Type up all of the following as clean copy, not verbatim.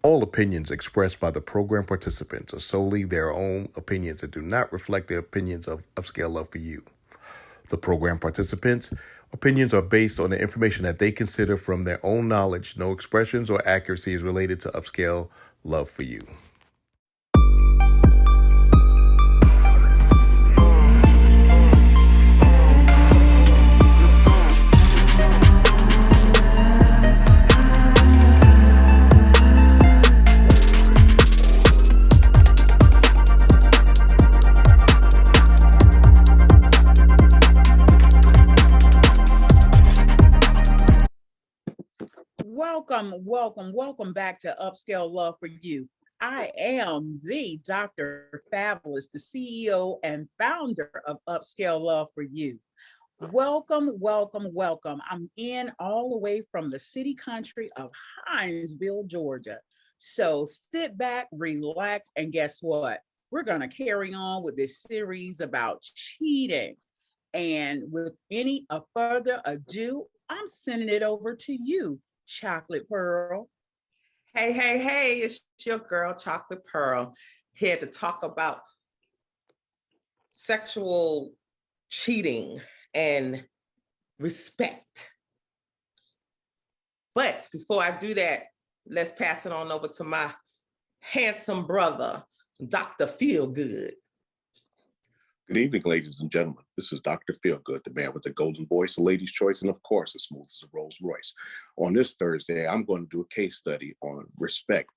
All opinions expressed by the program participants are solely their own opinions and do not reflect the opinions of Upscale Love for You. The program participants' opinions are based on the information that they consider from their own knowledge. No expressions or accuracy is related to Upscale Love for You. Welcome back to Upscale Love for You. I am the Dr. Fabulous, the CEO and founder of Upscale Love for You. Welcome. I'm in all the way from the city country of Hinesville, Georgia. So sit back, relax, and guess what? We're going to carry on with this series about cheating. And with any further ado, I'm sending it over to you, Chocolate Pearl. Hey, it's your girl, Chocolate Pearl, here to talk about sexual cheating and respect. But before I do that, let's pass it on over to my handsome brother, Dr. Feelgood. Good evening, ladies and gentlemen. This is Dr. Feelgood, the man with the golden voice, the lady's choice, and of course, as smooth as a Rolls Royce. On this Thursday, I'm going to do a case study on respect,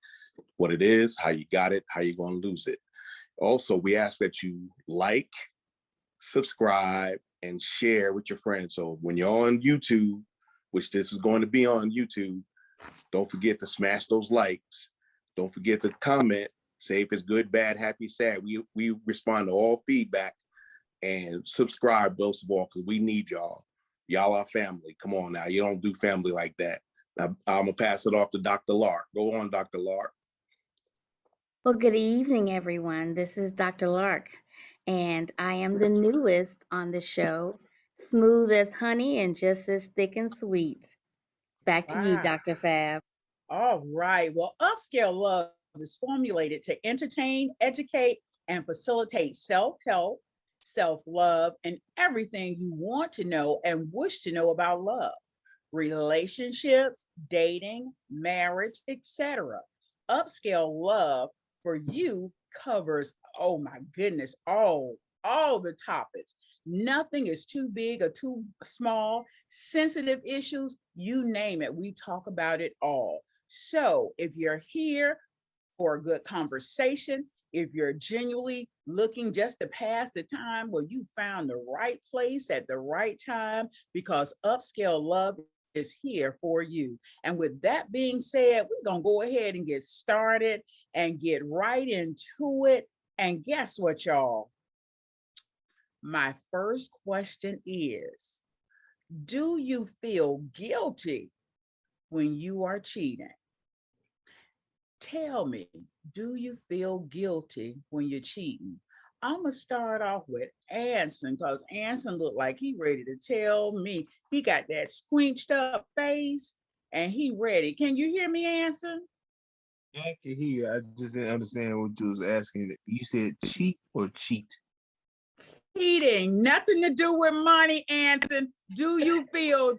what it is, how you got it, how you're going to lose it. Also, we ask that you like, subscribe, and share with your friends. So when you're on YouTube, which this is going to be on YouTube, don't forget to smash those likes. Don't forget to comment. Say if it's good, bad, happy, sad. We respond to all feedback, and subscribe most of all, because we need y'all. Y'all are family. Come on now. You don't do family like that. Now, I'm going to pass it off to Dr. Lark. Go on, Dr. Lark. Well, good evening, everyone. This is Dr. Lark, and I am the newest on the show, smooth as honey and just as thick and sweet. Back to you, Dr. Fab. All right. Well, Upscale Love is formulated to entertain, educate, and facilitate self-help, self-love, and everything you want to know and wish to know about love, relationships, dating, marriage, etc. Upscale Love for You covers, oh my goodness, all the topics. Nothing is too big or too small. Sensitive issues, you name it, we talk about it all. So if you're here for a good conversation, if you're genuinely looking just to pass the time, well, you found the right place at the right time, because Upscale Love is here for you. And with that being said, we're going to go ahead and get started and get right into it. And guess what, y'all? My first question is, do you feel guilty when you are cheating? Tell me, do you feel guilty when you're cheating? I'm going to start off with Anson, because Anson looked like he ready to tell me. He got that squinched up face and he ready. Can you hear me, Anson? I can hear. I just didn't understand what you was asking. You said cheat or cheat? Cheating, nothing to do with money, Anson. Do you feel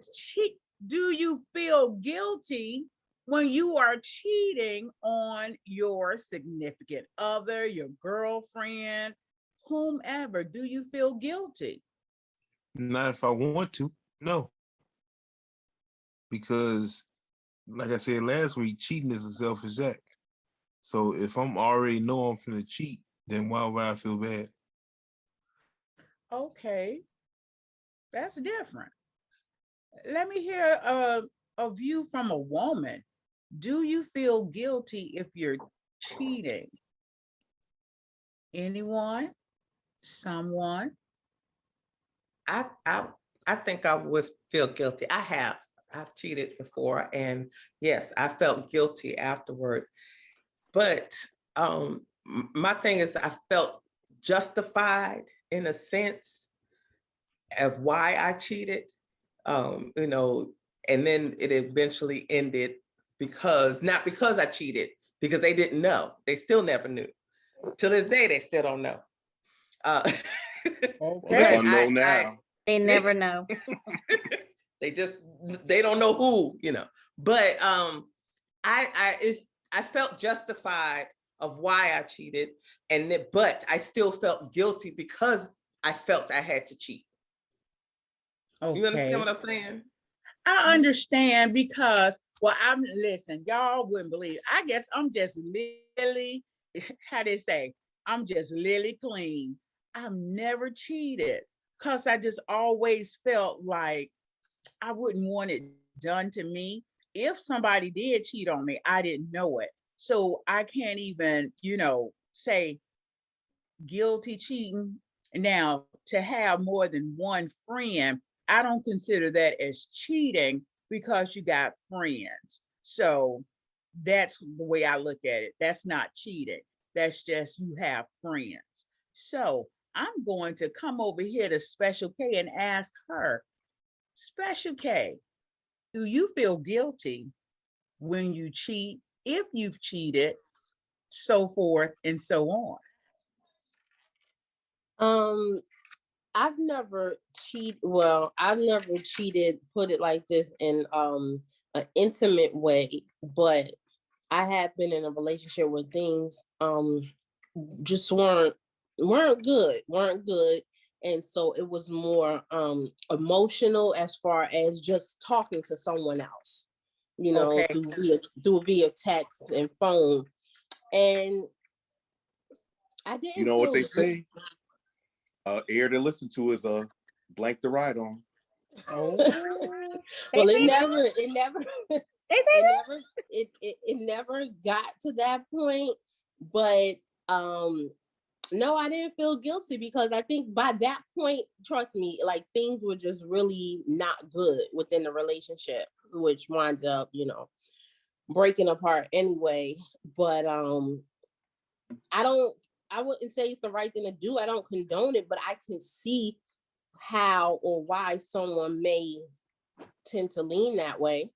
Do you feel guilty when you are cheating on your significant other, your girlfriend, whomever? Do you feel guilty? Not if I want to, no. Because, like I said last week, cheating is a selfish act. So if I'm already know I'm finna cheat, then why would I feel bad? Okay, that's different. Let me hear a view from a woman. Do you feel guilty if you're cheating? Anyone? Someone? I think I would feel guilty. I've cheated before, and yes, I felt guilty afterwards. But my thing is, I felt justified in a sense of why I cheated. And then it eventually ended not because I cheated, because they didn't know. They still never knew. To this day, they still don't know. Well, Okay. they're gonna know now. They never know. They don't know who, But I felt justified of why I cheated, but I still felt guilty because I felt I had to cheat. You understand Okay. what I'm saying? I understand because, well, listen, y'all wouldn't believe. I guess I'm just lily, how they say, I'm just lily clean. I've never cheated because I just always felt like I wouldn't want it done to me. If somebody did cheat on me, I didn't know it. So I can't even, say guilty cheating. Now, to have more than one friend, I don't consider that as cheating because you got friends. So that's the way I look at it. That's not cheating. That's just you have friends. So I'm going to come over here to Special K and ask her, Special K, do you feel guilty when you cheat, if you've cheated, so forth and so on? Um, I've never I've never cheated, put it like this, in an intimate way, but I have been in a relationship where things just weren't good. And so it was more emotional as far as just talking to someone else, Okay. through via text and phone. And I You didn't know what feel they say? Air to listen to is a blank to ride on. Oh, They well, say that. it never They say that. it never got to that point. But no, I didn't feel guilty because I think by that point, trust me, like things were just really not good within the relationship, which winds up, breaking apart anyway. But I wouldn't say it's the right thing to do. I don't condone it, but I can see how or why someone may tend to lean that way.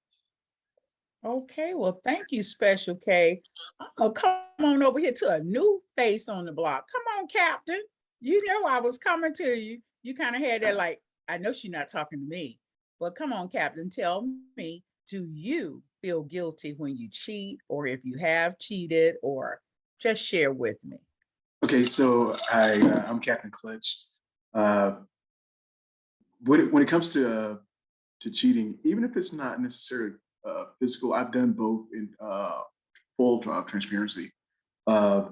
okay. Well, thank you, Special K. Oh, come on over here to a new face on the block. Come on, Captain. You know I was coming to you. You kind of had that like, I know she's not talking to me, but come on, Captain, tell me, do you feel guilty when you cheat, or if you have cheated, or just share with me? Okay, so I'm Captain Clutch. Uh, when it comes to cheating, even if it's not necessarily physical, I've done both in full transparency. You're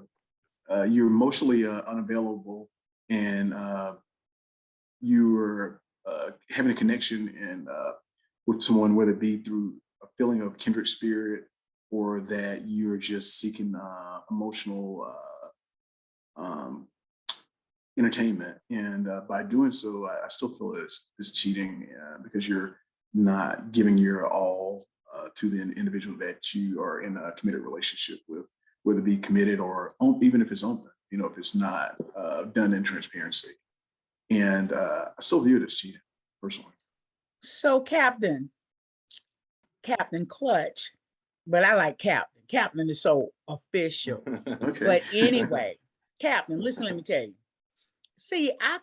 emotionally unavailable, and you're having a connection and with someone, whether it be through a feeling of kindred spirit or that you're just seeking emotional um, entertainment. And by doing so, I still feel it's cheating because you're not giving your all to the individual that you are in a committed relationship with, whether it be committed or even if it's open, if it's not done in transparency. And I still view it as cheating, personally. So, Captain Clutch, but I like Captain. Captain is so official. Okay. But anyway, Captain, listen, let me tell you. See, I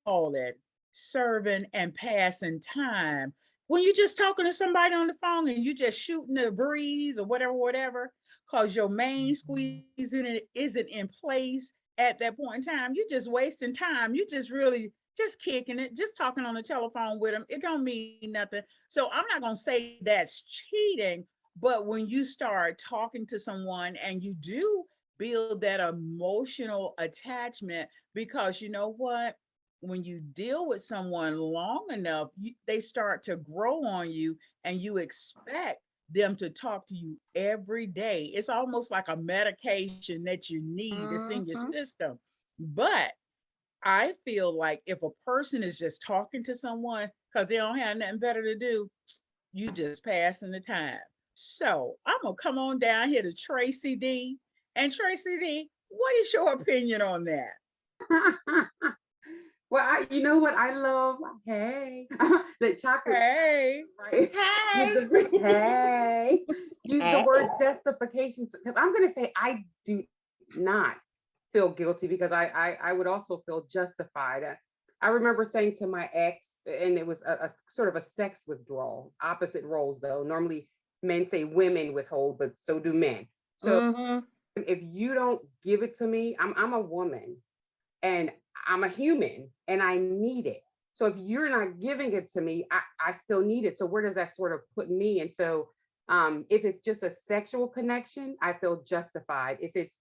call it serving and passing time. When you're just talking to somebody on the phone and you just shooting the breeze or whatever, because your main squeeze isn't in place at that point in time, you're just wasting time. You just really just kicking it, just talking on the telephone with them. It don't mean nothing. So I'm not gonna say that's cheating, but when you start talking to someone and you do build that emotional attachment, because you know what, when you deal with someone long enough, they start to grow on you, and you expect them to talk to you every day. It's almost like a medication that you need. It's in your system. But I feel like if a person is just talking to someone because they don't have nothing better to do, you just passing the time. So I'm gonna come on down here to Tracy D. And Tracy D, what is your opinion on that? Well, you know what I love? Hey, the chocolate, Hey. right? Hey. Hey, use the word justification because I'm going to say I do not feel guilty because I would also feel justified. I remember saying to my ex, and it was a sort of a sex withdrawal, opposite roles though. Normally men say women withhold, but so do men. So if you don't give it to me, I'm a woman and I'm a human and I need it. So if you're not giving it to me, I still need it. So where does that sort of put me? And so if it's just a sexual connection, I feel justified. If it's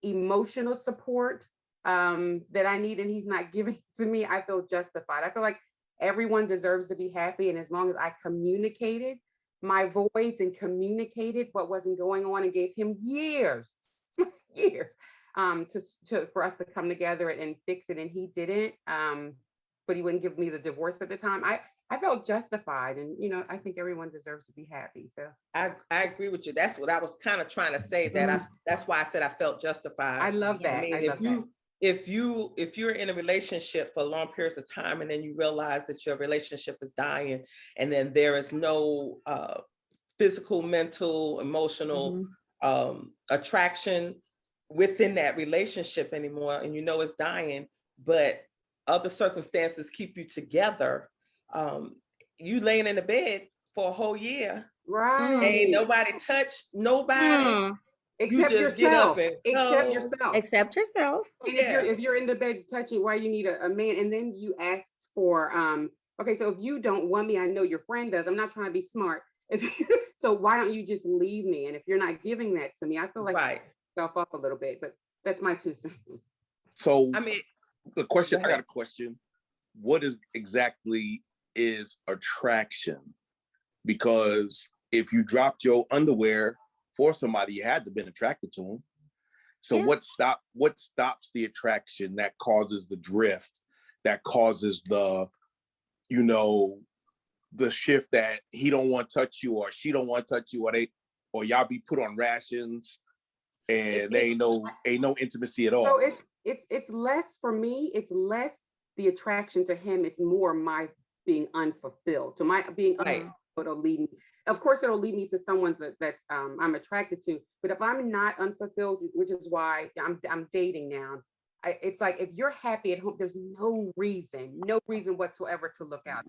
emotional support that I need and he's not giving it to me, I feel justified. I feel like everyone deserves to be happy. And as long as I communicated my voids and communicated what wasn't going on and gave him years, years for us to come together and fix it, and he didn't. But he wouldn't give me the divorce at the time. I felt justified, and I think everyone deserves to be happy. So I agree with you. That's what I was kind of trying to say. That's why I said I felt justified. I love that. I mean, if you're in a relationship for long periods of time and then you realize that your relationship is dying, and then there is no physical, mental, emotional attraction within that relationship anymore, and it's dying, but other circumstances keep you together. You laying in the bed for a whole year, right? Ain't nobody touched nobody. Except you just get yourself. up and Except go. yourself. Accept yourself. And if you're in the bed touching, why you need a man? And then you asked for okay, so if you don't want me, I know your friend does. I'm not trying to be smart. So why don't you just leave me? And if you're not giving that to me, I feel like myself up a little bit, but that's my 2 cents. So I mean, the question, I got a question. What exactly is attraction? Because if you dropped your underwear for somebody, you had to been attracted to them. So what stops the attraction that causes the drift, that causes the shift that he don't want to touch you or she don't want to touch you, or y'all be put on rations and there ain't no intimacy at all. So it's less for me, it's less the attraction to him, it's more my being unfulfilled. So my being unfulfilled will lead me. Of course, it'll lead me to someone that's I'm attracted to. But if I'm not unfulfilled, which is why I'm dating now, it's like if you're happy at home, there's no reason whatsoever to look out.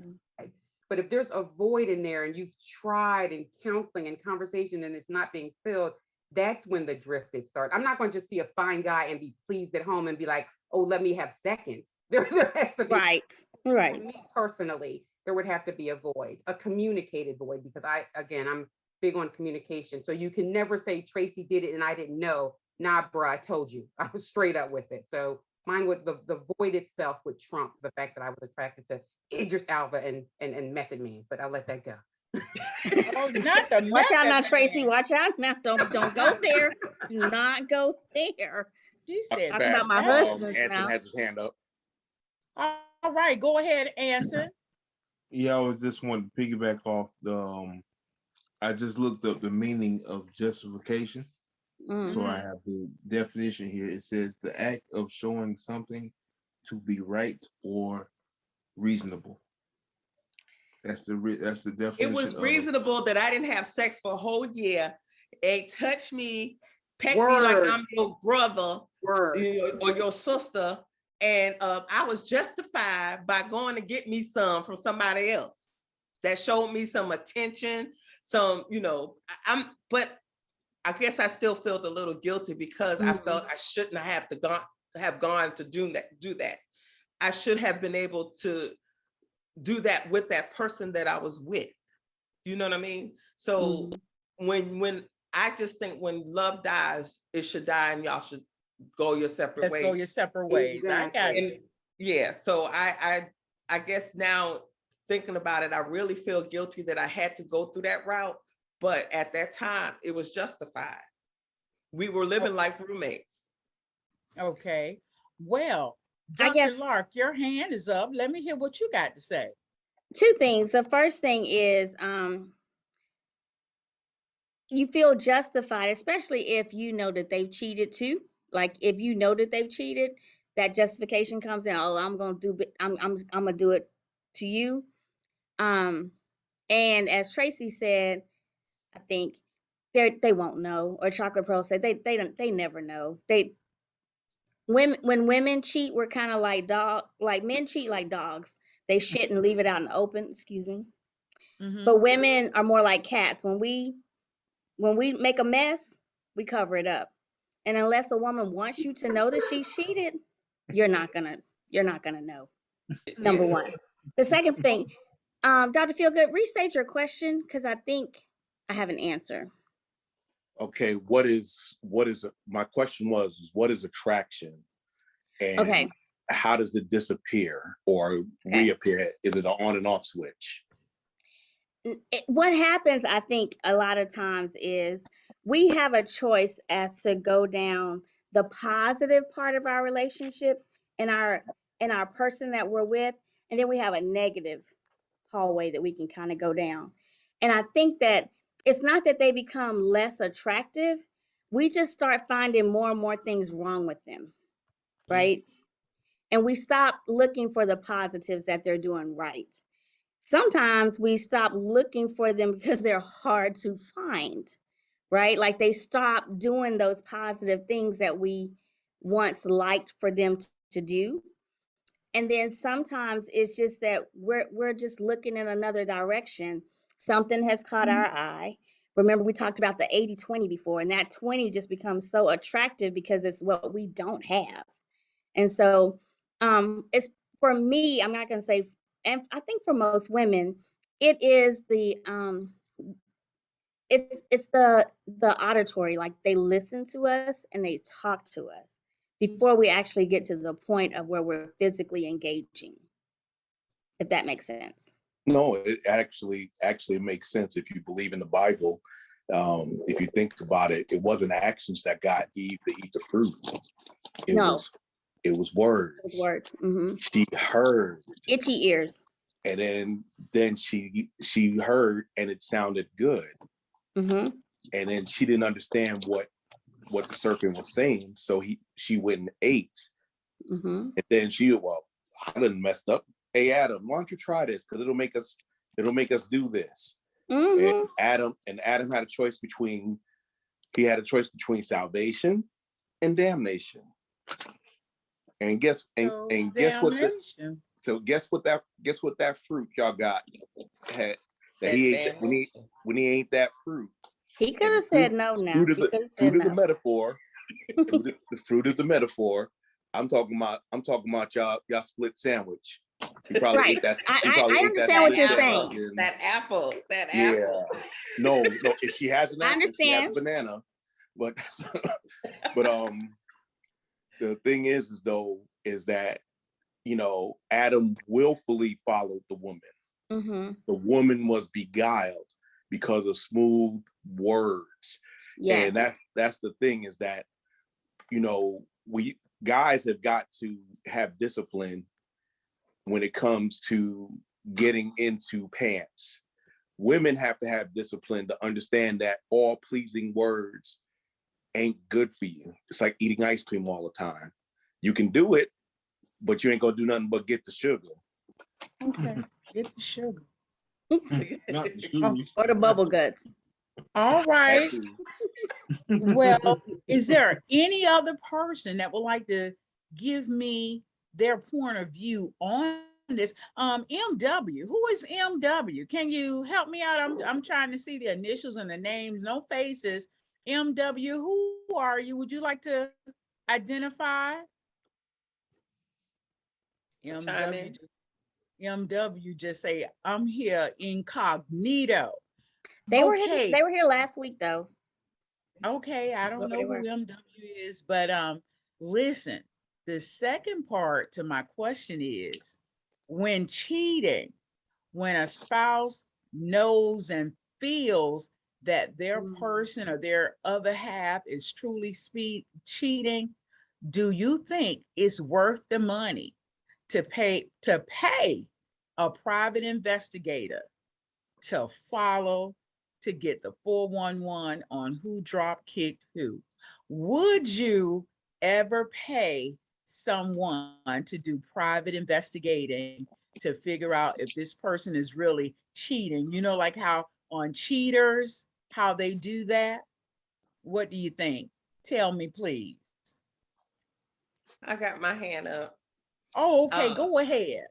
But if there's a void in there and you've tried in counseling and conversation and it's not being filled, that's when the drifted starts. I'm not going to just see a fine guy and be pleased at home and be like, oh, let me have seconds. There has to be right. For me personally, there would have to be a void, a communicated void, because I'm big on communication. So you can never say Tracy did it and I didn't know. Nah, bro, I told you. I was straight up with it. So mine would the void itself would trump the fact that I was attracted to Idris Elba and Method Man, but I'll let that go. Oh, not the Watch out now, method Tracy. man. Watch out now. Don't go there. Do not go there. She said Talking about my method. husband Anson now. has his hand up. All right, go ahead, Anson. Yeah, I was just wanting to piggyback off the. I just looked up the meaning of justification. So I have the definition here. It says the act of showing something to be right or reasonable. That's the definition. It was reasonable that I didn't have sex for a whole year. Ain't touch me, peck me like I'm your brother or your sister. And I was justified by going to get me some from somebody else that showed me some attention, but I guess I still felt a little guilty because I felt I shouldn't have gone to do that. I should have been able to do that with that person that I was with. You know what I mean? So when I just think when love dies, it should die and y'all should go your separate ways. Let's go your separate ways. Exactly. I got you. Yeah. So I guess now thinking about it, I really feel guilty that I had to go through that route. But at that time, it was justified. We were living like roommates. Okay. Well, Dr. Lark, your hand is up. Let me hear what you got to say. 2 things. The first thing is you feel justified, especially if you know that they've cheated too. Like if you know that they've cheated, that justification comes in. Oh, I'm gonna do it to you. And as Tracy said, I think they won't know. Or Chocolate Pearl said they never know. When women cheat, we're kind of like men cheat like dogs. They shit and leave it out in the open. Excuse me. But women are more like cats. When we make a mess, we cover it up. And unless a woman wants you to know that she cheated, you're not gonna know. Number one. The second thing, Dr. Feelgood, restate your question because I think I have an answer. Okay, my question was what is attraction, and Okay. how does it disappear or reappear? Is it an on and off switch? What happens, I think, a lot of times is we have a choice as to go down the positive part of our relationship and our person that we're with, and then we have a negative hallway that we can kind of go down. And I think that it's not that they become less attractive, we just start finding more and more things wrong with them, right? And we stop looking for the positives that they're doing right. Sometimes we stop looking for them because they're hard to find, right? Like they stop doing those positive things that we once liked for them to do. And then sometimes it's just that we're just looking in another direction. Something has caught our eye. Remember, we talked about the 80-20 before, and that 20 just becomes so attractive because it's what we don't have. And so it's for me, I'm not going to say, and I think for most women, it is it's the auditory, like they listen to us and they talk to us before we actually get to the point of where we're physically engaging, if that makes sense. No, it actually makes sense if you believe in the Bible. If you think about it, it wasn't actions that got Eve to eat the fruit. It was words. It was words. Mm-hmm. She heard. Itchy ears. And then she heard and it sounded good. Mm-hmm. And then she didn't understand what the serpent was saying, so she went and ate. Mm-hmm. And then I done messed up. Hey Adam, why don't you try this? Because it'll make us do this. Mm-hmm. And Adam had a choice between salvation and damnation. And guess what that fruit y'all got had that he ate when he ate that fruit. He could have said no now. Fruit is a metaphor. The fruit is the metaphor. I'm talking about y'all split sandwich. You probably ate that. I understand what you're saying. That apple. Yeah. No. If she has an apple, I understand. she has a banana. But the thing is that Adam willfully followed the woman. Mm-hmm. The woman was beguiled because of smooth words. Yeah. And that's the thing is that we guys have got to have discipline when it comes to getting into pants. Women have to have discipline to understand that all pleasing words ain't good for you. It's like eating ice cream all the time. You can do it, but you ain't gonna do nothing but get the sugar. Okay, get the sugar. Or the bubble guts. All right. Well, is there any other person that would like to give me their point of view on this? MW, who is MW? Can you help me out? I'm trying to see the initials and the names, no faces. MW, who are you? Would you like to identify? MW just say, I'm here incognito. They were here last week though. Okay, I don't know who MW is, but listen, the second part to my question is when cheating, when a spouse knows and feels that their person or their other half is truly cheating, do you think it's worth the money to pay a private investigator to follow, to get the 411 on who drop kicked who? Would you ever pay someone to do private investigating to figure out if this person is really cheating. You know, like how on Cheaters, how they do that. What do you think? Tell me, please. I got my hand up. Oh, okay. Go ahead.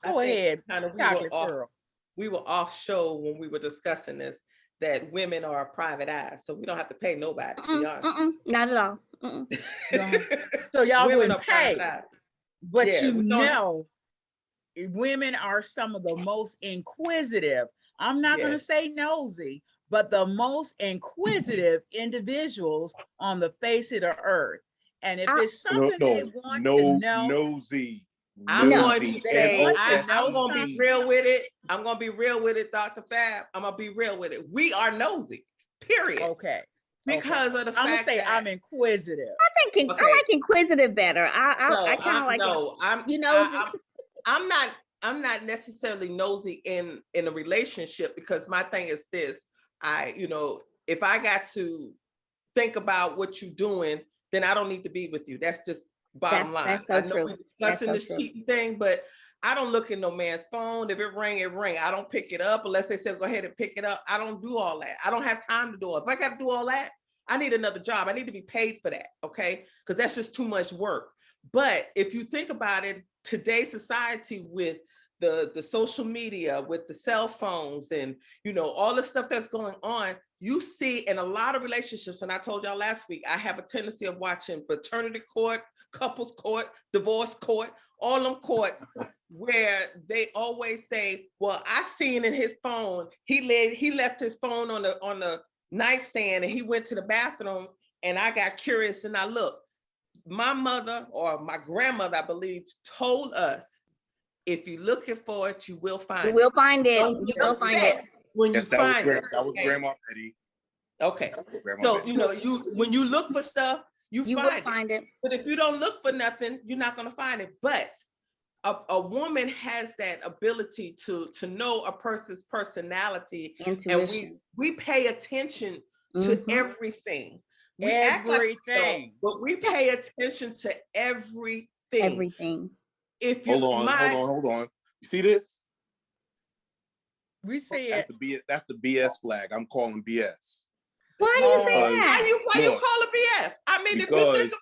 Go ahead, kind of Chocolate Pearl. we were off show when we were discussing this, that women are private eyes, so we don't have to pay nobody, to be honest. Not at all. So y'all Women wouldn't are private pay, eyes. but Yeah, you we don't- know, women are some of the most inquisitive. I'm not going to Yes. say nosy, but the most inquisitive individuals on the face of the earth. And if it's something they want to know, nosy. I'm going to They say, want to know I'm going to be something. real with it. I'm going to be real with it, Dr. Fab. I'm going to be real with it. We are nosy, period. Okay. Because of the I'm gonna fact say that I'm inquisitive. I like inquisitive better. I kind of like no, it. I'm not necessarily nosy in a relationship, because my thing is this. If I got to think about what you're doing, then I don't need to be with you. That's just bottom line. That's so I know true. we're discussing That's so this true. cheating thing, but I don't look in no man's phone. If it ring, it ring. I don't pick it up unless they say go ahead and pick it up. I don't do all that. I don't have time to do it. If I got to do all that, I need another job. I need to be paid for that, okay? Because that's just too much work. But if you think about it, today's society with the social media, with the cell phones, and all the stuff that's going on, you see in a lot of relationships, and I told y'all last week, I have a tendency of watching paternity court, couples court, divorce court, all them courts where they always say, well, I seen in his phone, he left his phone on the nightstand and he went to the bathroom, and I got curious and I looked. My mother, or my grandmother, I believe, told us, if you're looking for it, you will find it. You will find it. Don't You get will find it. upset when you find it. That was Grandma Betty. Okay. Grandma So, Betty. when you look for stuff, you will find find it. But if you don't look for nothing, you're not going to find it. But a woman has that ability to know a person's personality. Intuition. And we pay attention to everything. We act like we don't, but we pay attention to everything. Everything. If you hold on. You see this? We see it. That's the BS flag. I'm calling BS. Why do you say that? Why you call it BS? I mean, if you think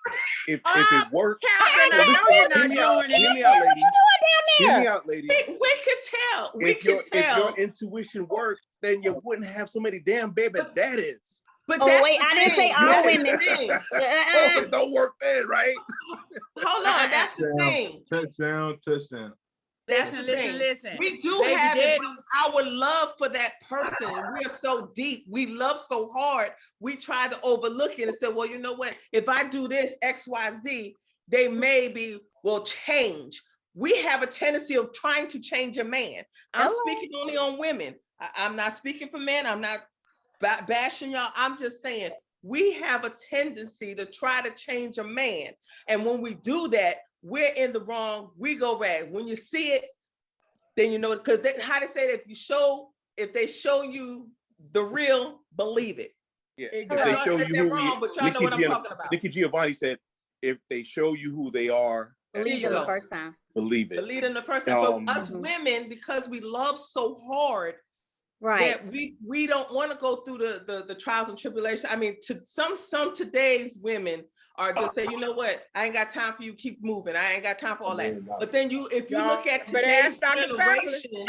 if it works, Captain, hear me out, ladies. Hear me out, ladies. We can tell. If your intuition worked, then you wouldn't have so many damn baby daddies. But wait, I didn't say all women. Oh, it don't work then, right? Hold on, that's the thing. Touchdown. That's the thing. Listen. We do have it, but our love for that person, we are so deep. We love so hard. We try to overlook it and say, well, you know what? If I do this, X, Y, Z, they maybe will change. We have a tendency of trying to change a man. I'm speaking only on women. I'm not speaking for men. I'm not bashing y'all. I'm just saying we have a tendency to try to change a man. And when we do that, we're in the wrong. We go bad. When you see it, then you know, because how they say that if they show you the real, believe it. Yeah, if they show you who wrong, but y'all know what I'm talking about. Nikki Giovanni said, if they show you who they are, believe it the first time. Believe it. Believe it in the first time. But us women, because we love so hard, that we don't want to go through the trials and tribulations. I mean, to some today's women are just say, you know what, I ain't got time for you, keep moving. I ain't got time for all that. But then if you look at today's generation,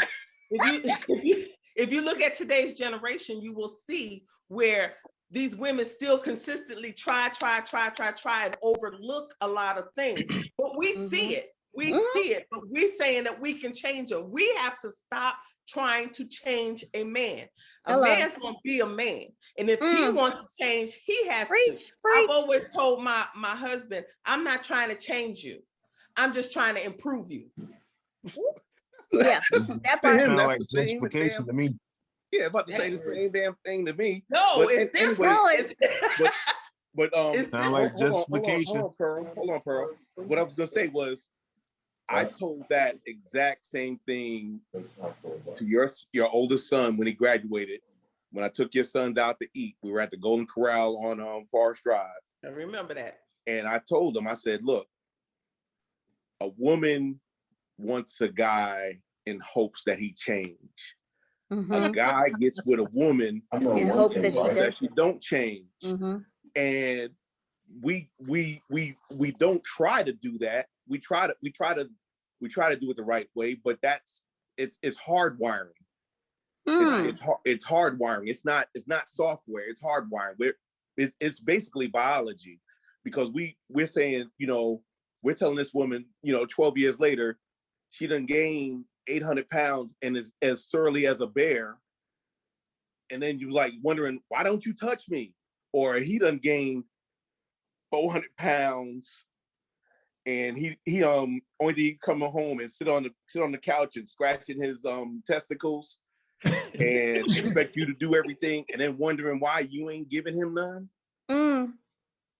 if you look at today's generation, you will see where these women still consistently try and overlook a lot of things. But we see it. We see it, but we're saying that we can change them. We have to stop trying to change a man. A man's gonna be a man, and if he wants to change, he has to. I've always told my husband, I'm not trying to change you. I'm just trying to improve you. Yeah, that part sounds like justification to me. Yeah, about to say the same damn thing to me. No, but it's different. Anyway, but sound like justification. Hold on, Pearl. What I was gonna say was, I told that exact same thing to your oldest son when he graduated. When I took your sons out to eat, we were at the Golden Corral on Forest Drive. I remember that. And I told him, I said, look, a woman wants a guy in hopes that he change. A guy gets with a woman in hopes that she that does. she don't change. And we don't try to do that. We try to do it the right way, but it's hardwiring. It's hardwiring. It's not software. It's hardwiring. It's basically biology, because we're saying, we're telling this woman, 12 years later, she done gained 800 pounds and is as surly as a bear. And then you like wondering, why don't you touch me? Or he done gained 400 pounds and he only coming home and sit on the couch and scratching his testicles and expect you to do everything, and then wondering why you ain't giving him none.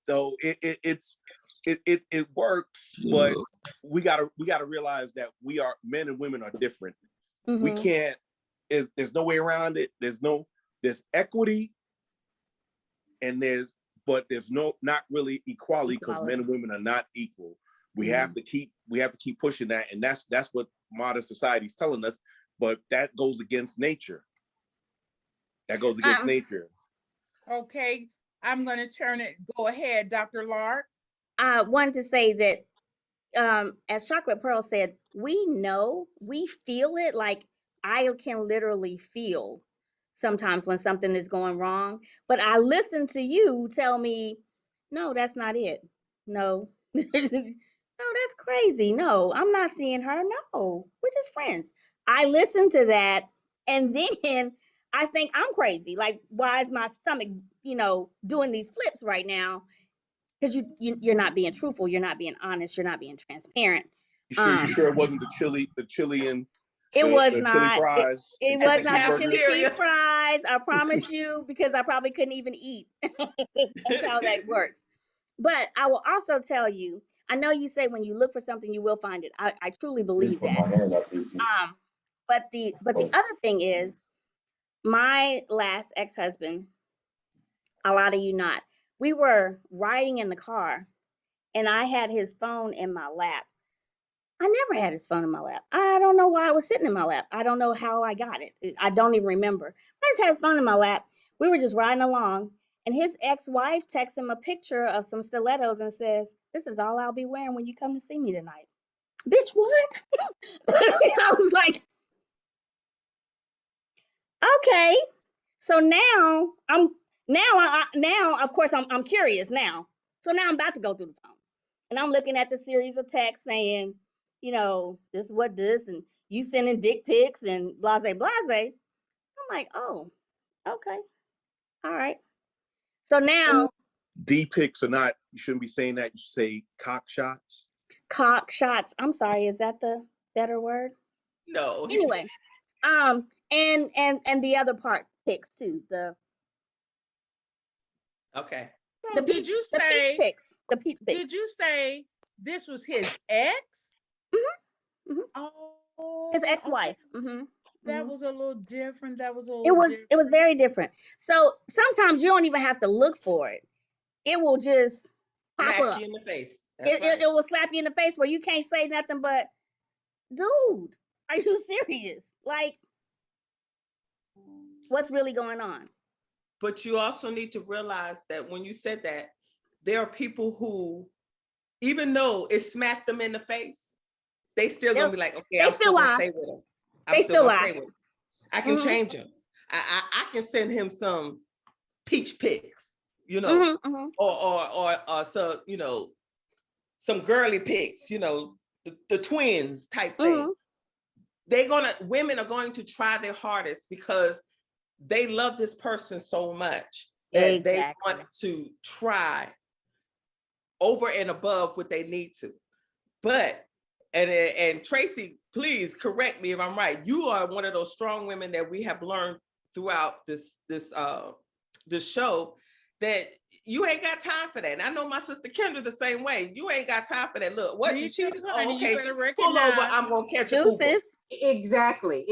So it works, but we gotta realize that men and women are different. We can't. There's no way around it. There's equity, and there's not really equality, because men and women are not equal. We have to keep pushing that, and that's what modern society is telling us. But that goes against nature. Okay, I'm going to go ahead, Dr. Lark. I wanted to say that, as Chocolate Pearl said, we feel it. Like, I can literally feel sometimes when something is going wrong, but I listen to you tell me, no, that's not it. No, no, that's crazy. No, I'm not seeing her. No, we're just friends. I listen to that, and then I think I'm crazy. Like, why is my stomach, doing these flips right now? Because you're not being truthful, you're not being honest, you're not being transparent. You sure it wasn't the chili and it was the not chili fries? it was not the chili cheese fries, I promise you, because I probably couldn't even eat. That's how that works. But I will also tell you, I know you say when you look for something you will find it. I truly believe that. But the other thing is, my last ex-husband, a lot of you not, we were riding in the car and I had his phone in my lap. I never had his phone in my lap. I don't know why it was sitting in my lap. I don't know how I got it. I don't even remember. I just had his phone in my lap. We were just riding along, and his ex-wife texts him a picture of some stilettos and says, "This is all I'll be wearing when you come to see me tonight." Bitch, what? I was like, okay. So now now of course I'm curious now. So now I'm about to go through the phone. And I'm looking at the series of texts saying, this is what this, and you sending dick pics and blase blase. I'm like, oh, okay. All right. So now D pics are not, you shouldn't be saying that. You should say cock shots. Cock shots. I'm sorry, is that the better word? No. Anyway, and the other part pics too. Okay. So did you say the peach pics? Did you say this was his ex? Oh, his ex-wife. Okay. That was a little different. It was very different. So sometimes you don't even have to look for it. It will just pop smack up. You in the face. It will slap you in the face where you can't say nothing but, dude, are you serious? Like, what's really going on? But you also need to realize that when you said that, there are people who, even though it smacked them in the face, they still gonna be like, okay, I'm still gonna stay with him. I'm still gonna stay with him. I can change him. I can send him some peach pics, or some, some girly pics, the twins type thing. Women are going to try their hardest because they love this person so much that they want to try over and above what they need to. But and Tracy, please correct me if I'm right. You are one of those strong women that we have learned throughout this show that you ain't got time for that. And I know my sister Kendra the same way. You ain't got time for that. Look, what you cheating? Oh, okay, just pull over. I'm gonna catch a Uber. Exactly.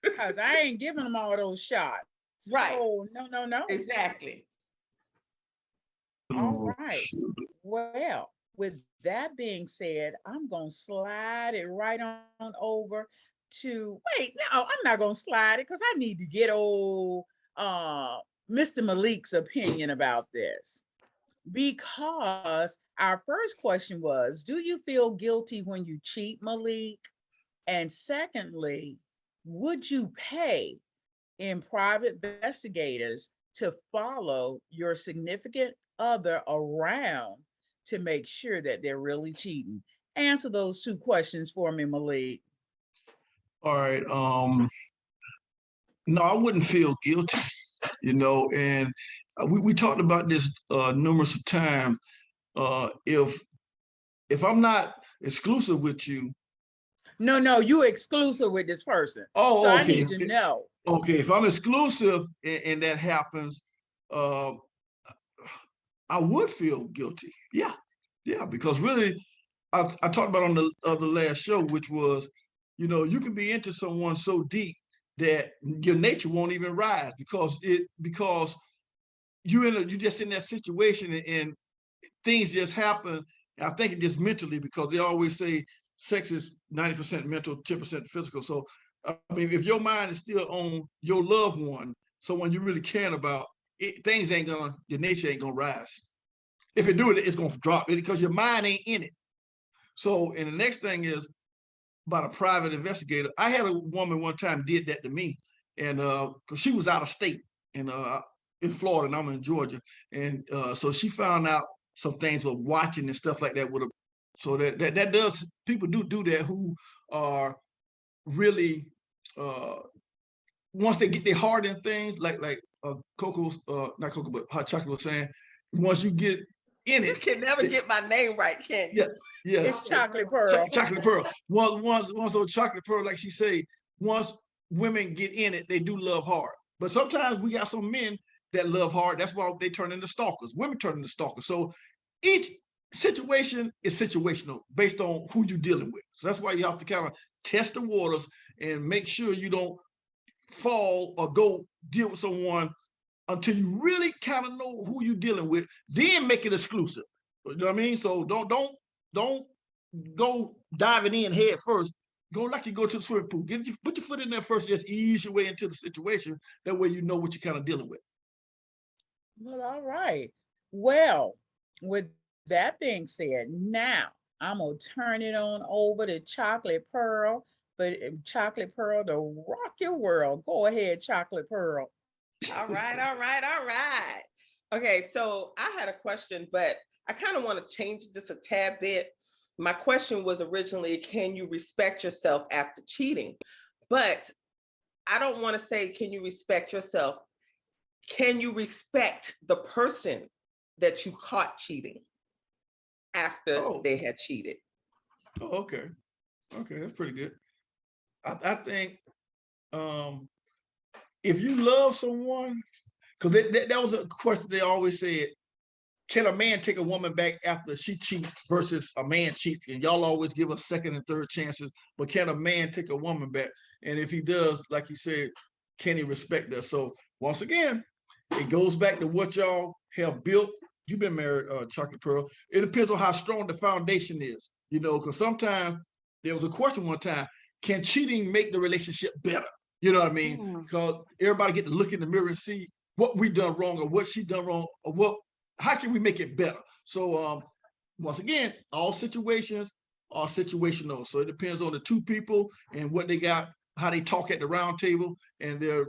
Because I ain't giving them all those shots. Right. Oh, no. Exactly. All right. Well, with that being said, I'm going to slide it right on over to, wait, no, I'm not going to slide it because I need to get old Mr. Malik's opinion about this. Because our first question was, do you feel guilty when you cheat, Malik? And secondly, would you pay in private investigators to follow your significant other around to make sure that they're really cheating? Answer those two questions for me, Malik. All right. No, I wouldn't feel guilty, and we talked about this numerous of times. If I'm not exclusive with you. No, you exclusive with this person. Oh, so okay. I need to know. Okay, if I'm exclusive and that happens, I would feel guilty. Yeah, because really, I talked about on the last show, which was, you can be into someone so deep that your nature won't even rise because you're just in that situation and things just happen. I think it just mentally, because they always say sex is 90% mental, 10% physical. So, I mean, if your mind is still on your loved one, someone you really care about, your nature ain't gonna rise. If it do it, it's gonna drop it because your mind ain't in it. So, and the next thing is about a private investigator. I had a woman one time did that to me, and because she was out of state and in Florida, and I'm in Georgia, and so she found out some things with watching and stuff like that with a. So that does, people do that who are really once they get their heart in things, like Coco's not Coco but Hot Chocolate was saying, once you get in it, you can never get my name right, can you? Yeah, it's Chocolate Pearl. Chocolate Pearl. Once on Chocolate Pearl, like she say, once women get in it, they do love hard. But sometimes we got some men that love hard. That's why they turn into stalkers. Women turn into stalkers. So each situation is situational based on who you're dealing with. So that's why you have to kind of test the waters and make sure you don't fall or go deal with someone until you really kind of know who you're dealing with. Then make it exclusive. You know what I mean? So don't go diving in head first. Go like you go to the swimming pool. Put your foot in there first. Just ease your way into the situation. That way you know what you're kind of dealing with. Well, all right. Well, with that being said, now I'm gonna turn it on over to Chocolate Pearl, but Chocolate Pearl to rock your world. Go ahead, Chocolate Pearl. All right. Okay, so I had a question, but I kind of want to change this a tad bit. My question was originally, can you respect yourself after cheating? But I don't want to say, can you respect yourself? Can you respect the person that you caught cheating after they had cheated? Oh, okay. Okay, that's pretty good. I think if you love someone, because that was a question they always said, can a man take a woman back after she cheats versus a man cheats? And y'all always give us second and third chances, but can a man take a woman back? And if he does, like he said, can he respect her? So once again, it goes back to what y'all have built. You've been married, Chocolate Pearl. It depends on how strong the foundation is, because sometimes there was a question one time, can cheating make the relationship better? You know what I mean? Because everybody get to look in the mirror and see what we done wrong or what she done wrong or how can we make it better? So once again, all situations are situational. So it depends on the two people and what they got, how they talk at the round table and their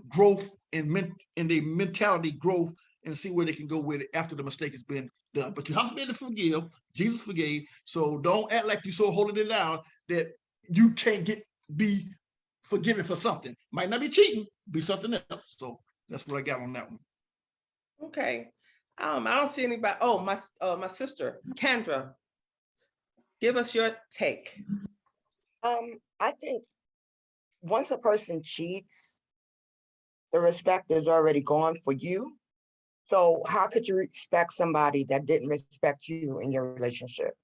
growth and their mentality growth, and see where they can go with it after the mistake has been done. But you have to be able to forgive. Jesus forgave. So don't act like you're so holding it down that you can't be forgiven for something. Might not be cheating, be something else. So that's what I got on that one. Okay. I don't see anybody. Oh, my sister, Kendra, give us your take. I think once a person cheats, the respect is already gone for you. So how could you respect somebody that didn't respect you in your relationship?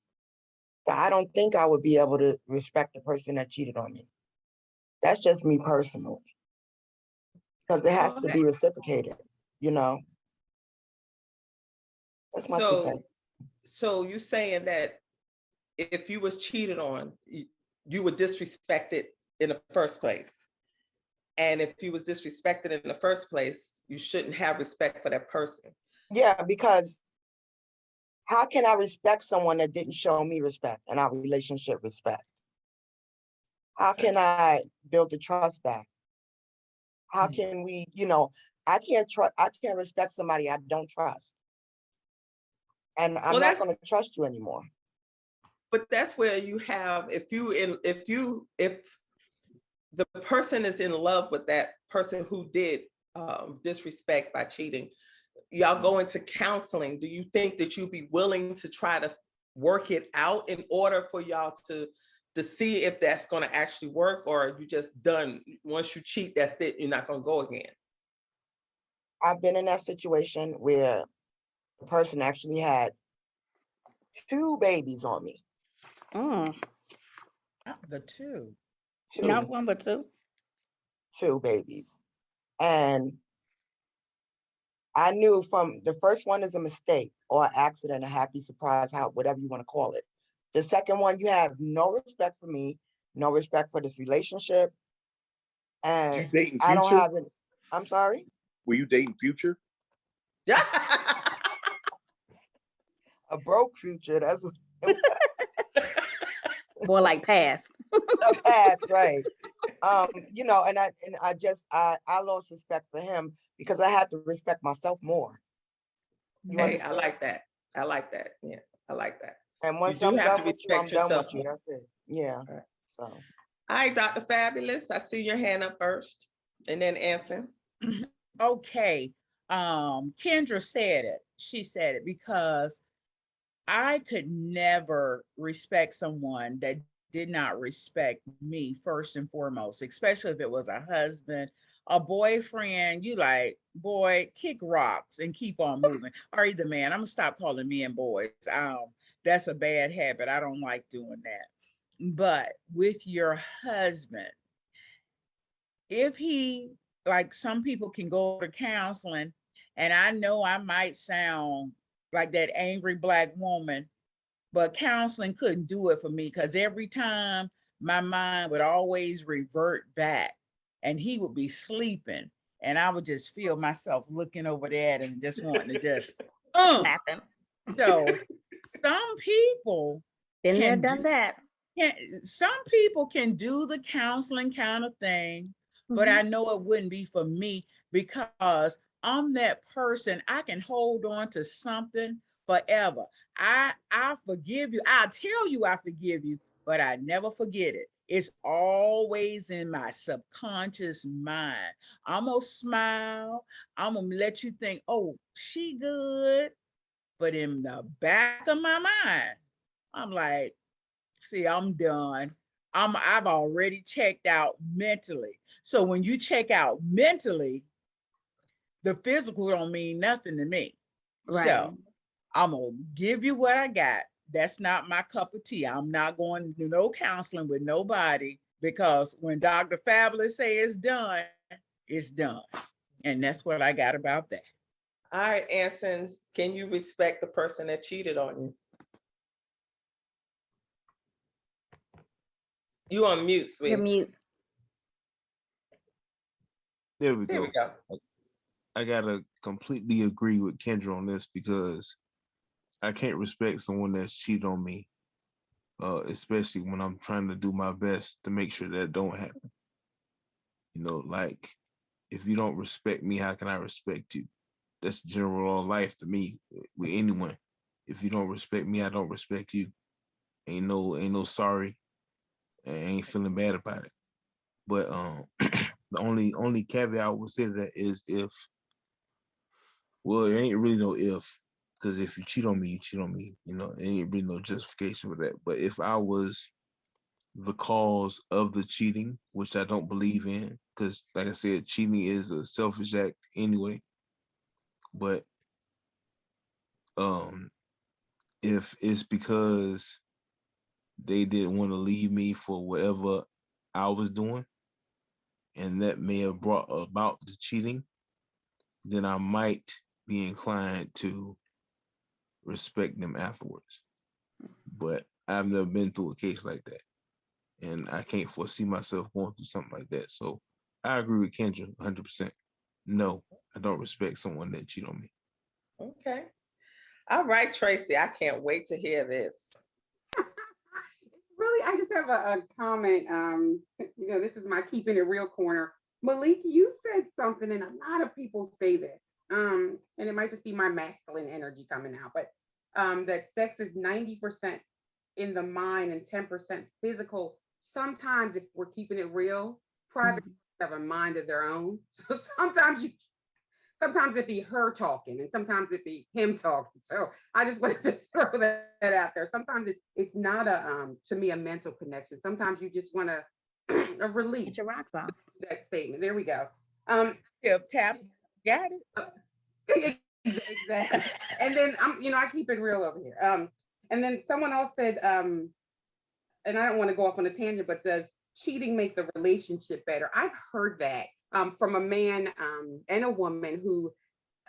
So I don't think I would be able to respect the person that cheated on me. That's just me personally. Because it has to be reciprocated, That's my 2 cents. So you saying that if you was cheated on, you were disrespected in the first place. And if you was disrespected in the first place, you shouldn't have respect for that person. Yeah, because how can I respect someone that didn't show me respect and our relationship respect? How can I build the trust back? How can we, I can't respect somebody I don't trust. And I'm not going to trust you anymore. But that's where you have, if the person is in love with that person who did disrespect by cheating, y'all go into counseling. Do you think that you'd be willing to try to work it out in order for y'all to see if that's going to actually work, or are you just done? Once you cheat, that's it. You're not going to go again. I've been in that situation where the person actually had 2 babies on me. The two. Not one, but 2. 2 babies. And I knew from the first one is a mistake or an accident, a happy surprise, whatever you want to call it. The second one, you have no respect for me, no respect for this relationship. And you dating I don't Future? have it. I'm sorry? Were you dating Future? A broke Future, that's what More like past. the past, right? And I lost respect for him because I had to respect myself more. Hey, I like that. I like that. Yeah, I like that. And once I'm done with you, I'm done with you. That's it. Yeah. Right. So. All right, Dr. Fabulous. I see your hand up first, and then Anson. Okay. Kendra said it. She said it because I could never respect someone that did not respect me first and foremost, especially if it was a husband, a boyfriend. You like, boy, kick rocks and keep on moving. Or either man, I'm gonna stop calling men boys. That's a bad habit. I don't like doing that. But with your husband, if he, like, some people can go to counseling, and I know I might sound like that angry Black woman, but counseling couldn't do it for me because every time my mind would always revert back and he would be sleeping and I would just feel myself looking over that and just wanting to just Slap him. So some people Been there, done that. Some people can do the counseling kind of thing, but I know it wouldn't be for me because I'm that person. I can hold on to something forever. I forgive you. I'll tell you I forgive you, but I never forget it. It's always in my subconscious mind. I'm gonna smile. I'm gonna let you think, oh, she good. But in the back of my mind, I'm like, see, I'm done. I've already checked out mentally. So when you check out mentally, the physical don't mean nothing to me. Right. So I'm gonna give you what I got. That's not my cup of tea. I'm not going to no counseling with nobody because when Dr. Fabulous say it's done, it's done. And that's what I got about that. All right, Anson, can you respect the person that cheated on you? You on mute, sweet. You're mute. There we go. I gotta completely agree with Kendra on this because I can't respect someone that's cheated on me, especially when I'm trying to do my best to make sure that don't happen. Like, if you don't respect me, how can I respect you? That's general life to me with anyone. If you don't respect me, I don't respect you. Ain't no sorry. I ain't feeling bad about it. But the only caveat I would say to that is it ain't really no if, because if you cheat on me, you cheat on me. It ain't really no justification for that. But if I was the cause of the cheating, which I don't believe in, because like I said, cheating is a selfish act anyway. But if it's because they didn't want to leave me for whatever I was doing, and that may have brought about the cheating, then I might be inclined to respect them afterwards. But I've never been through a case like that, and I can't foresee myself going through something like that. So I agree with Kendra 100%. No, I don't respect someone that cheat on me. Okay. All right, Tracy, I can't wait to hear this. Really, I just have a comment. This is my keeping it real corner. Malik, you said something, and a lot of people say this. And it might just be my masculine energy coming out, but that sex is 90% in the mind and 10% physical. Sometimes, if we're keeping it real, private have a mind of their own. So sometimes it be her talking and sometimes it be him talking. So I just wanted to throw that out there. Sometimes it's not to me a mental connection. Sometimes you just want to a release. Get your rocks off. That statement. There we go. Tap, got it. Exactly. And then I keep it real over here. And then someone else said, and I don't want to go off on a tangent, but does cheating make the relationship better? I've heard that from a man and a woman who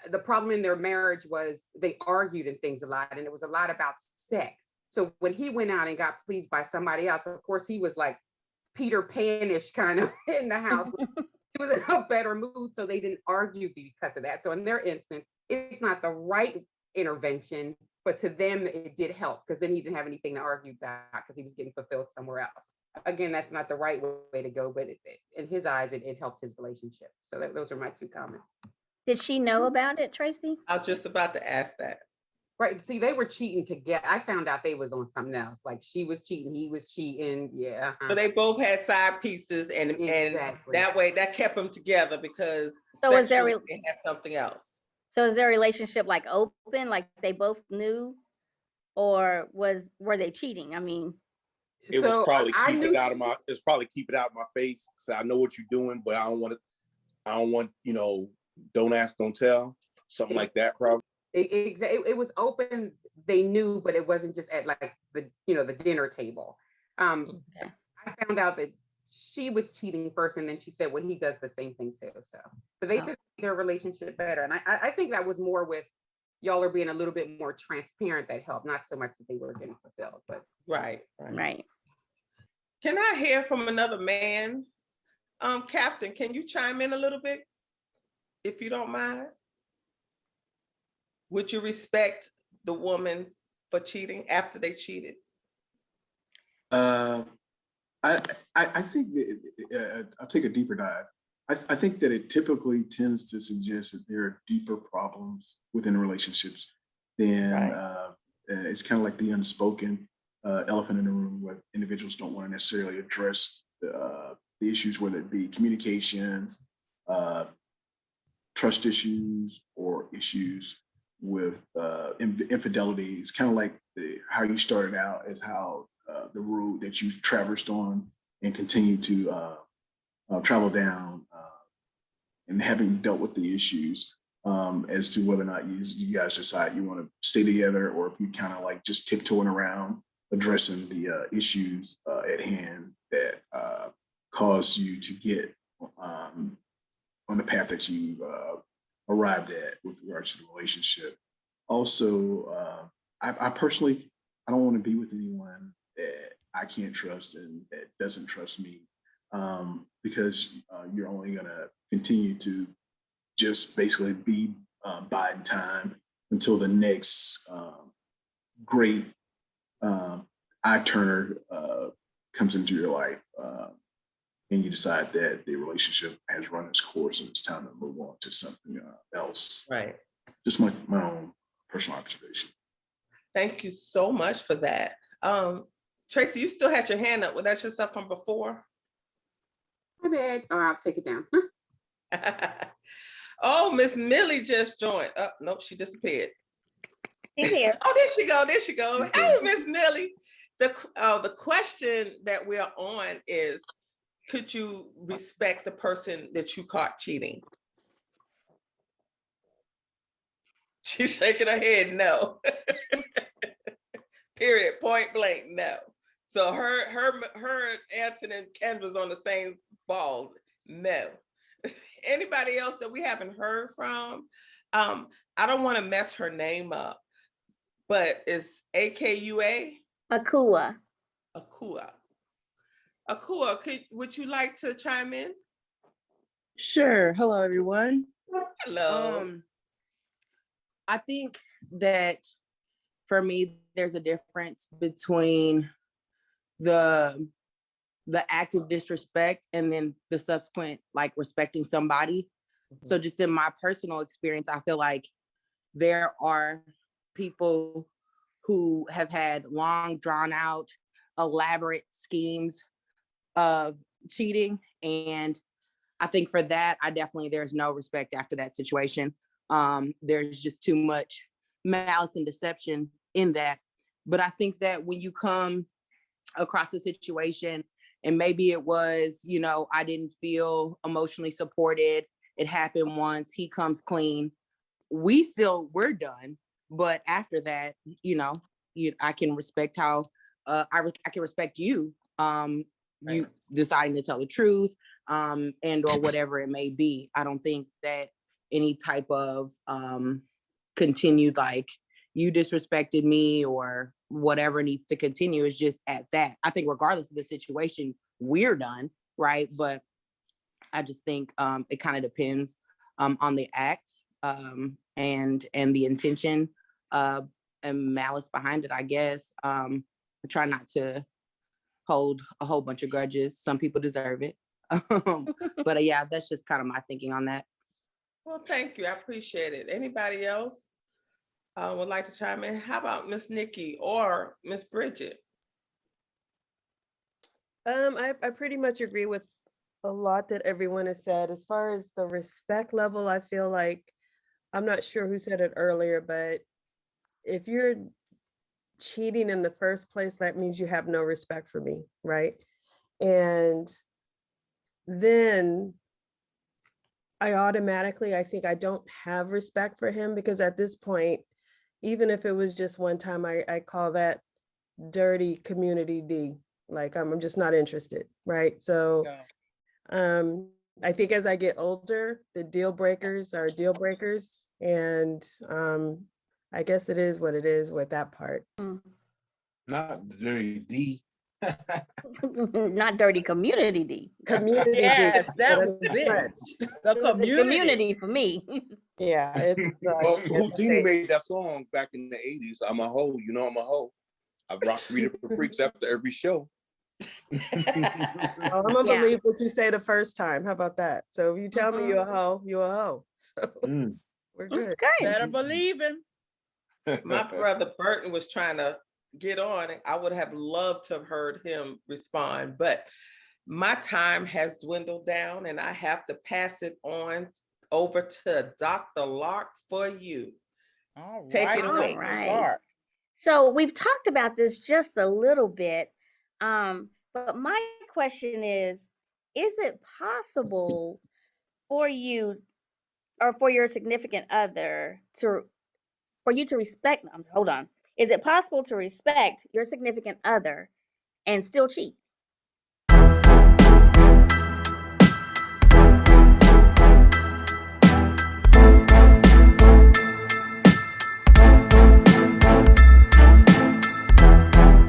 the problem in their marriage was they argued and things a lot, and it was a lot about sex. So when he went out and got pleased by somebody else, of course he was like Peter Pan-ish kind of in the house. He was in a better mood, so they didn't argue because of that. So in their instance, it's not the right intervention, but to them it did help because then he didn't have anything to argue about because he was getting fulfilled somewhere else. Again, that's not the right way to go, but in his eyes, it helped his relationship. So those are my two comments. Did she know about it, Tracy? I was just about to ask that. Right. See, they were cheating together. I found out they was on something else. Like she was cheating, he was cheating. Yeah. So they both had side pieces, and that way that kept them together because so is there they had something else. So is their relationship like open, like they both knew, or were they cheating? I mean, it was probably keep it out of my face. So I know what you're doing, but I don't want, don't ask, don't tell, something like that. Probably. It was open. They knew, but it wasn't just at like the dinner table. I found out that she was cheating first, and then she said, well, he does the same thing too. So they took their relationship better. And I think that was more with y'all are being a little bit more transparent that helped, not so much that they were getting fulfilled, but right. Can I hear from another man? Captain, can you chime in a little bit, if you don't mind? Would you respect the woman for cheating after they cheated? I think that I'll take a deeper dive. I think that it typically tends to suggest that there are deeper problems within relationships than it's kind of like the unspoken elephant in the room where individuals don't want to necessarily address the issues, whether it be communications, trust issues, or issues with infidelity. It's kind of like how you started out as how the road that you've traversed on and continue to travel down, and having dealt with the issues as to whether or not you guys decide you want to stay together, or if you kind of like just tiptoeing around addressing the issues at hand that caused you to get on the path that you arrived at with regards to the relationship. Also, I personally, I don't want to be with anyone that I can't trust and that doesn't trust me, because you're only going to continue to just basically be biding time until the next great eye turner comes into your life, and you decide that the relationship has run its course and it's time to move on to something else. Right. Just my own personal observation. Thank you so much for that. Tracy, you still had your hand up. Was that your stuff from before? My bad. Oh, I'll take it down. Oh, Miss Millie just joined. Oh, nope, she disappeared. She's here. Oh, there she go. There she go. Hey, Miss Millie. The question that we're on is, could you respect the person that you caught cheating? She's shaking her head, no. Period, point blank, no. So her answer and Kendra's on the same ball, no. Anybody else that we haven't heard from? I don't want to mess her name up, but it's AKUA? Akua. Akua. Akua, would you like to chime in? Sure. Hello, everyone. Hello. I think that for me, there's a difference between the act of disrespect and then the subsequent, like, respecting somebody. So just in my personal experience, I feel like there are people who have had long, drawn out, elaborate schemes of cheating. And I think for that, there's no respect after that situation. There's just too much malice and deception in that. But I think that when you come across a situation and maybe it was, I didn't feel emotionally supported, it happened once, he comes clean, we're done. But after that, I can respect how I can respect you, you deciding to tell the truth, and or whatever it may be. I don't think that any type of continued, like, you disrespected me or whatever needs to continue is just at that. I think regardless of the situation, we're done, right? But I just think it kind of depends on the act, and the intention and malice behind it, I guess. I try not to hold a whole bunch of grudges. Some people deserve it. But yeah, that's just kind of my thinking on that. Well, thank you. I appreciate it. Anybody else would like to chime in? How about Miss Nikki or Miss Bridget? I pretty much agree with a lot that everyone has said. As far as the respect level, I feel like, I'm not sure who said it earlier, but if you're cheating in the first place, that means you have no respect for me, right? And then I think I don't have respect for him, because at this point, even if it was just one time, I call that dirty community D. Like, I'm just not interested, right? So I think as I get older, the deal breakers are deal breakers. And I guess it is what it is with that part. Not dirty D. Not dirty community D. Community D. Yes, that That's was too it. much. The It was the community. community for me. Yeah, it's Well, Houdini made that song back in the 80s. I'm a hoe, I'm a hoe. I've rocked 3 different freaks after every show. I'm gonna believe what you say the first time. How about that? So if you tell me you're a hoe, you're a hoe. So we're good. Okay. Better believe him. My brother Burton was trying to get on. I would have loved to have heard him respond, but my time has dwindled down and I have to pass it on over to Dr. Lark for you. All Take right, it away. All right. So we've talked about this just a little bit, but my question is it possible for you or for your significant other for you to respect, hold on. Is it possible to respect your significant other and still cheat?